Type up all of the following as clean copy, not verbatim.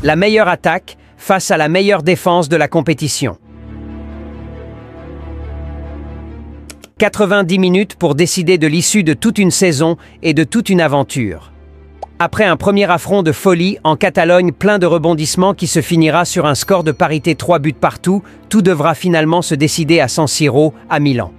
la meilleure attaque face à la meilleure défense de la compétition. 90 minutes pour décider de l'issue de toute une saison et de toute une aventure. Après un premier affront de folie en Catalogne plein de rebondissements qui se finira sur un score de parité 3 buts partout, tout devra finalement se décider à San Siro, à Milan.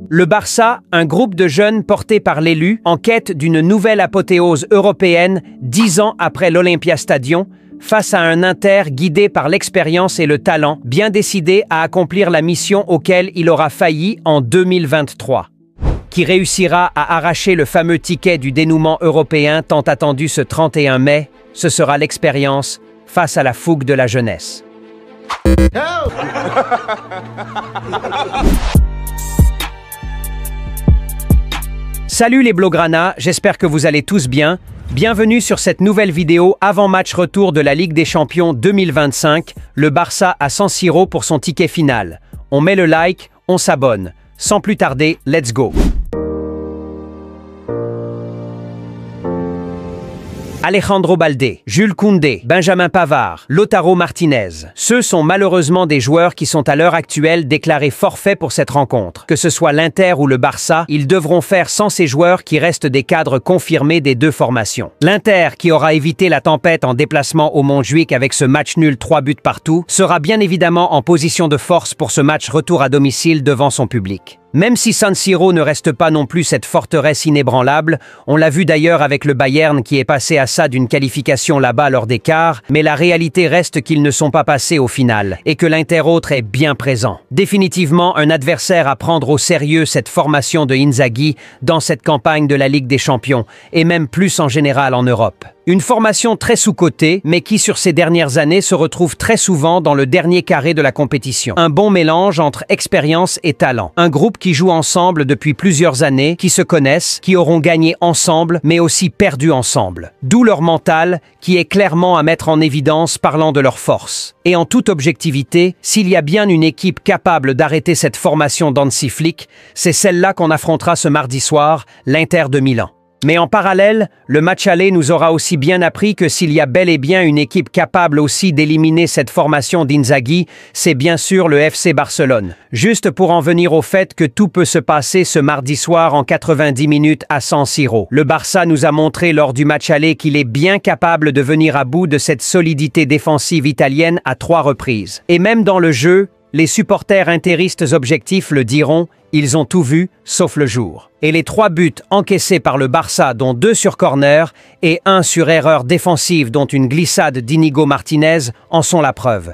Le Barça, un groupe de jeunes portés par l'élu, en quête d'une nouvelle apothéose européenne 10 ans après l'Olympia Stadium, face à un Inter guidé par l'expérience et le talent, bien décidé à accomplir la mission auquel il aura failli en 2023. Qui réussira à arracher le fameux ticket du dénouement européen tant attendu ce 31 mai, ce sera l'expérience face à la fougue de la jeunesse. Salut les Blaugrana, j'espère que vous allez tous bien. Bienvenue sur cette nouvelle vidéo avant-match retour de la Ligue des Champions 2025, le Barça à San Siro pour son ticket final. On met le like, on s'abonne. Sans plus tarder, let's go! Alejandro Balde, Jules Koundé, Benjamin Pavard, Lautaro Martinez. Ceux sont malheureusement des joueurs qui sont à l'heure actuelle déclarés forfaits pour cette rencontre. Que ce soit l'Inter ou le Barça, ils devront faire sans ces joueurs qui restent des cadres confirmés des deux formations. L'Inter, qui aura évité la tempête en déplacement au Montjuïc avec ce match nul 3 buts partout, sera bien évidemment en position de force pour ce match retour à domicile devant son public. Même si San Siro ne reste pas non plus cette forteresse inébranlable, on l'a vu d'ailleurs avec le Bayern qui est passé à ça d'une qualification là-bas lors des quarts, mais la réalité reste qu'ils ne sont pas passés au final, et que l'Inter autre est bien présent. Définitivement un adversaire à prendre au sérieux cette formation de Inzaghi dans cette campagne de la Ligue des Champions, et même plus en général en Europe. Une formation très sous-cotée, mais qui sur ces dernières années se retrouve très souvent dans le dernier carré de la compétition. Un bon mélange entre expérience et talent. Un groupe qui joue ensemble depuis plusieurs années, qui se connaissent, qui auront gagné ensemble, mais aussi perdu ensemble. D'où leur mental, qui est clairement à mettre en évidence parlant de leur force. Et en toute objectivité, s'il y a bien une équipe capable d'arrêter cette formation d'Hansi Flick, c'est celle-là qu'on affrontera ce mardi soir, l'Inter de Milan. Mais en parallèle, le match aller nous aura aussi bien appris que s'il y a bel et bien une équipe capable aussi d'éliminer cette formation d'Inzaghi, c'est bien sûr le FC Barcelone. Juste pour en venir au fait que tout peut se passer ce mardi soir en 90 minutes à San Siro. Le Barça nous a montré lors du match aller qu'il est bien capable de venir à bout de cette solidité défensive italienne à 3 reprises. Et même dans le jeu, les supporters interistes objectifs le diront, ils ont tout vu, sauf le jour. Et les 3 buts encaissés par le Barça, dont 2 sur corner et 1 sur erreur défensive, dont une glissade d'Inigo Martinez, en sont la preuve.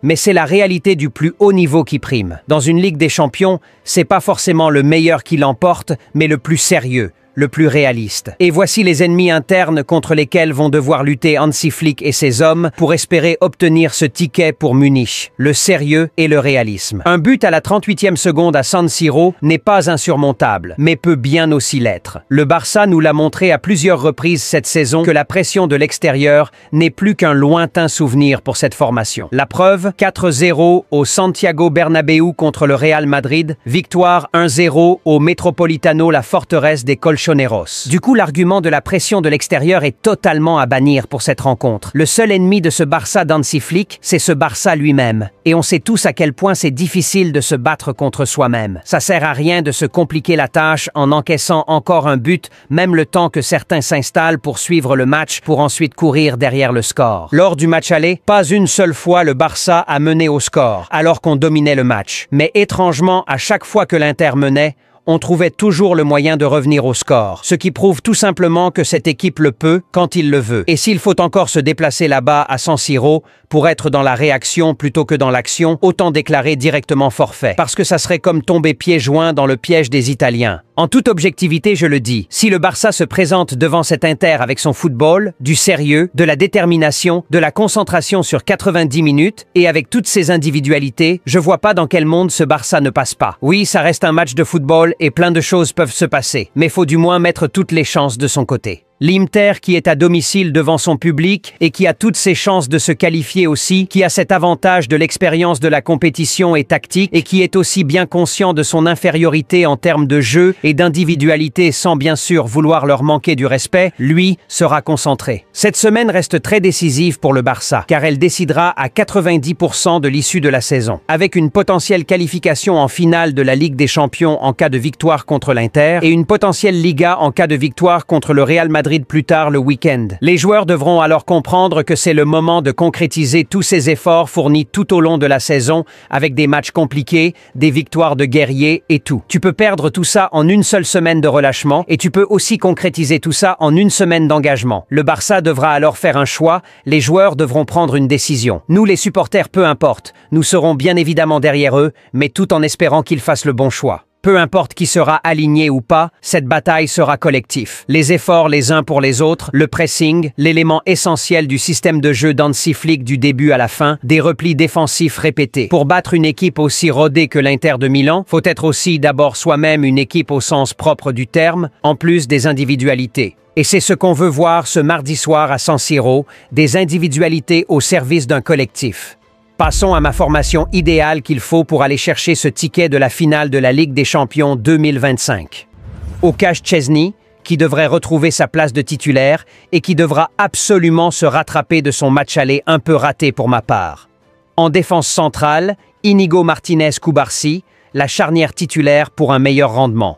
Mais c'est la réalité du plus haut niveau qui prime. Dans une Ligue des Champions, c'est pas forcément le meilleur qui l'emporte, mais le plus sérieux, le plus réaliste. Et voici les ennemis internes contre lesquels vont devoir lutter Hansi Flick et ses hommes pour espérer obtenir ce ticket pour Munich, le sérieux et le réalisme. Un but à la 38e seconde à San Siro n'est pas insurmontable, mais peut bien aussi l'être. Le Barça nous l'a montré à plusieurs reprises cette saison que la pression de l'extérieur n'est plus qu'un lointain souvenir pour cette formation. La preuve, 4-0 au Santiago Bernabéu contre le Real Madrid, victoire 1-0 au Metropolitano, la forteresse des Colchoneros. Du coup, l'argument de la pression de l'extérieur est totalement à bannir pour cette rencontre. Le seul ennemi de ce Barça d'Hansi Flick, c'est ce Barça lui-même. Et on sait tous à quel point c'est difficile de se battre contre soi-même. Ça sert à rien de se compliquer la tâche en encaissant encore un but, même le temps que certains s'installent pour suivre le match pour ensuite courir derrière le score. Lors du match aller, pas une seule fois le Barça a mené au score, alors qu'on dominait le match. Mais étrangement, à chaque fois que l'Inter menait, on trouvait toujours le moyen de revenir au score, ce qui prouve tout simplement que cette équipe le peut quand il le veut. Et s'il faut encore se déplacer là-bas à San Siro pour être dans la réaction plutôt que dans l'action, autant déclarer directement forfait, parce que ça serait comme tomber pieds joints dans le piège des Italiens. En toute objectivité, je le dis, si le Barça se présente devant cet Inter avec son football, du sérieux, de la détermination, de la concentration sur 90 minutes et avec toutes ses individualités, je vois pas dans quel monde ce Barça ne passe pas. Oui, ça reste un match de football et plein de choses peuvent se passer, mais faut du moins mettre toutes les chances de son côté. L'Inter qui est à domicile devant son public et qui a toutes ses chances de se qualifier aussi, qui a cet avantage de l'expérience de la compétition et tactique et qui est aussi bien conscient de son infériorité en termes de jeu et d'individualité sans bien sûr vouloir leur manquer du respect, lui sera concentré. Cette semaine reste très décisive pour le Barça car elle décidera à 90% de l'issue de la saison. Avec une potentielle qualification en finale de la Ligue des Champions en cas de victoire contre l'Inter et une potentielle Liga en cas de victoire contre le Real Madrid plus tard le week-end. Les joueurs devront alors comprendre que c'est le moment de concrétiser tous ces efforts fournis tout au long de la saison avec des matchs compliqués, des victoires de guerriers et tout. Tu peux perdre tout ça en une seule semaine de relâchement et tu peux aussi concrétiser tout ça en une semaine d'engagement. Le Barça devra alors faire un choix, les joueurs devront prendre une décision. Nous les supporters, peu importe, nous serons bien évidemment derrière eux, mais tout en espérant qu'ils fassent le bon choix. Peu importe qui sera aligné ou pas, cette bataille sera collective. Les efforts les uns pour les autres, le pressing, l'élément essentiel du système de jeu d'Hansi Flick du début à la fin, des replis défensifs répétés. Pour battre une équipe aussi rodée que l'Inter de Milan, faut être aussi d'abord soi-même une équipe au sens propre du terme, en plus des individualités. Et c'est ce qu'on veut voir ce mardi soir à San Siro, des individualités au service d'un collectif. Passons à ma formation idéale qu'il faut pour aller chercher ce ticket de la finale de la Ligue des Champions 2025. Łukasz Szczęsny, qui devrait retrouver sa place de titulaire et qui devra absolument se rattraper de son match aller un peu raté pour ma part. En défense centrale, Íñigo Martínez Cubarsí, la charnière titulaire pour un meilleur rendement.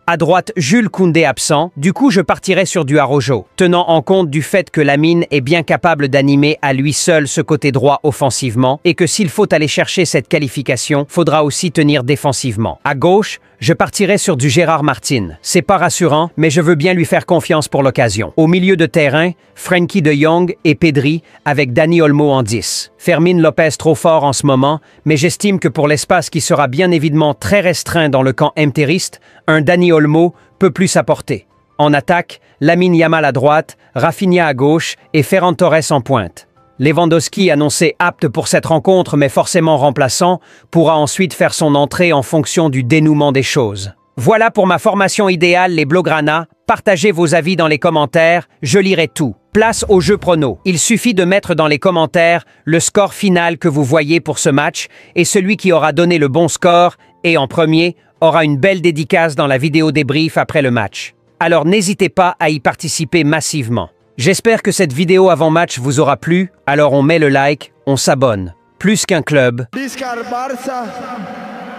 À droite, Jules Koundé absent, du coup je partirai sur du Araujo, tenant en compte du fait que Lamine est bien capable d'animer à lui seul ce côté droit offensivement et que s'il faut aller chercher cette qualification, faudra aussi tenir défensivement. À gauche, je partirai sur du Gérard Martin. C'est pas rassurant, mais je veux bien lui faire confiance pour l'occasion. Au milieu de terrain, Frenkie de Jong et Pedri avec Dani Olmo en 10. Fermín López trop fort en ce moment, mais j'estime que pour l'espace qui sera bien évidemment très restreint dans le camp interiste, un Dani Olmo peut plus apporter. En attaque, Lamine Yamal à droite, Rafinha à gauche et Ferran Torres en pointe. Lewandowski, annoncé apte pour cette rencontre mais forcément remplaçant, pourra ensuite faire son entrée en fonction du dénouement des choses. Voilà pour ma formation idéale les Blaugrana. Partagez vos avis dans les commentaires, je lirai tout. Place au jeu prono. Il suffit de mettre dans les commentaires le score final que vous voyez pour ce match et celui qui aura donné le bon score et en premier aura une belle dédicace dans la vidéo débrief après le match. Alors n'hésitez pas à y participer massivement. J'espère que cette vidéo avant-match vous aura plu, alors on met le like, on s'abonne. Plus qu'un club. Visca el Barça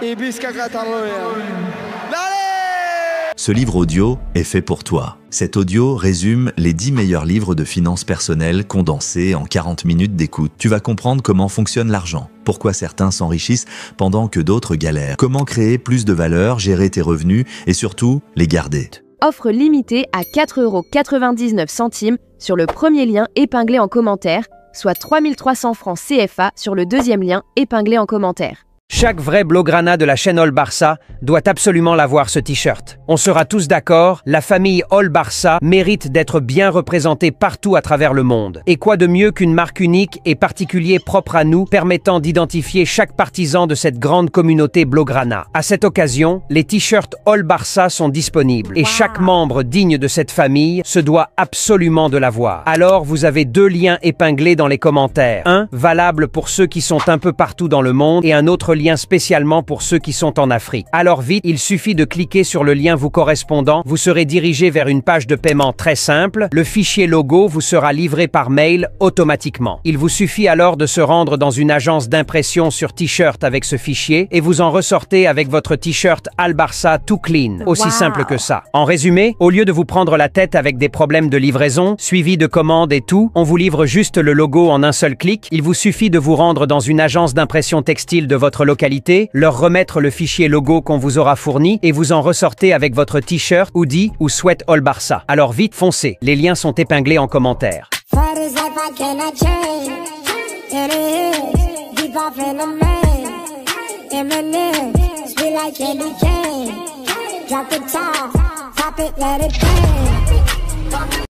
et visca Catalunya. Ce livre audio est fait pour toi. Cet audio résume les 10 meilleurs livres de finances personnelles condensés en 40 minutes d'écoute. Tu vas comprendre comment fonctionne l'argent, pourquoi certains s'enrichissent pendant que d'autres galèrent, comment créer plus de valeur, gérer tes revenus et surtout les garder. Offre limitée à 4,99 € sur le premier lien épinglé en commentaire, soit 3300 francs CFA sur le deuxième lien épinglé en commentaire. Chaque vrai Blaugrana de la chaîne All Barça doit absolument l'avoir ce t-shirt. On sera tous d'accord, la famille All Barça mérite d'être bien représentée partout à travers le monde. Et quoi de mieux qu'une marque unique et particulier propre à nous permettant d'identifier chaque partisan de cette grande communauté Blaugrana. À cette occasion, les t-shirts All Barça sont disponibles et chaque membre digne de cette famille se doit absolument de l'avoir. Alors vous avez 2 liens épinglés dans les commentaires. Un valable pour ceux qui sont un peu partout dans le monde et un autre lien spécialement pour ceux qui sont en Afrique. Alors vite, il suffit de cliquer sur le lien vous correspondant, vous serez dirigé vers une page de paiement très simple, le fichier logo vous sera livré par mail automatiquement. Il vous suffit alors de se rendre dans une agence d'impression sur t-shirt avec ce fichier et vous en ressortez avec votre t-shirt Al Barça tout clean. Aussi simple que ça. En résumé, au lieu de vous prendre la tête avec des problèmes de livraison, suivi de commandes et tout, on vous livre juste le logo en un seul clic. Il vous suffit de vous rendre dans une agence d'impression textile de votre localité, leur remettre le fichier logo qu'on vous aura fourni et vous en ressortez avec votre t-shirt, hoodie ou sweat All Barça. Alors vite, foncez, les liens sont épinglés en commentaire.